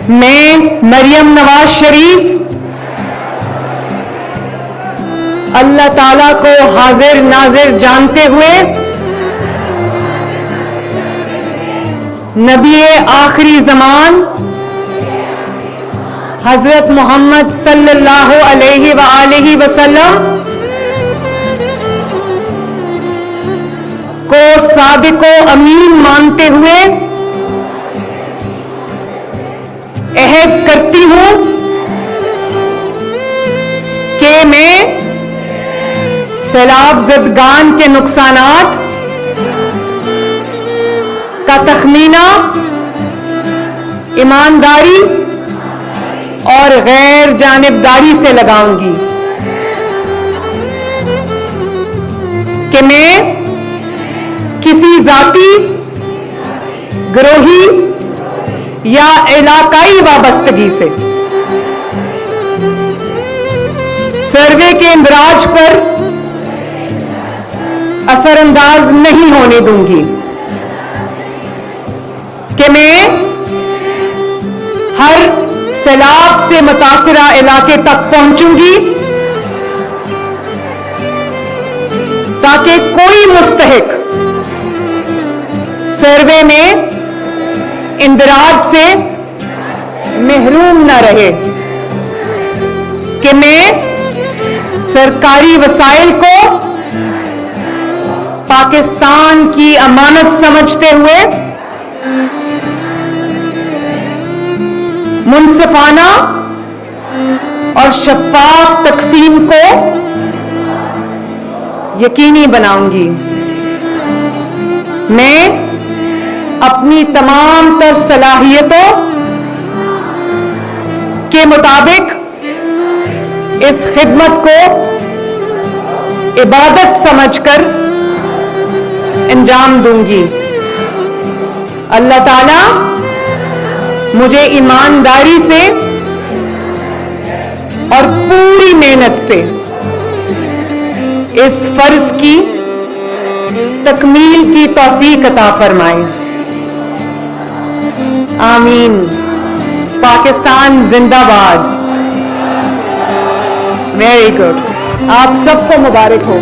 میں مریم نواز شریف اللہ تعالیٰ کو حاضر ناظر جانتے ہوئے نبی آخری زمان حضرت محمد صلی اللہ علیہ وآلہ وسلم کو صادق و امین مانتے ہوئے عہد کرتی ہوں کہ میں سیلاب زدگان کے نقصانات کا تخمینہ ایمانداری اور غیر جانبداری سے لگاؤں گی کہ میں کسی ذاتی، گروہی یا علاقائی وابستگی سے سروے کے اندراج پر اثر انداز نہیں ہونے دوں گی کہ میں ہر سیلاب سے متاثرہ علاقے تک پہنچوں گی تاکہ کوئی مستحق سروے میں اندراج سے محروم نہ رہے، کہ میں سرکاری وسائل کو پاکستان کی امانت سمجھتے ہوئے منصفانہ اور شفاف تقسیم کو یقینی بناؤں گی۔ میں اپنی تمام تر صلاحیتوں کے مطابق اس خدمت کو عبادت سمجھ کر انجام دوں گی۔ اللہ تعالیٰ مجھے ایمانداری سے اور پوری محنت سے اس فرض کی تکمیل کی توفیق عطا فرمائے۔ آمین۔ پاکستان زندہ باد۔ Very good. آپ سب کو مبارک ہو۔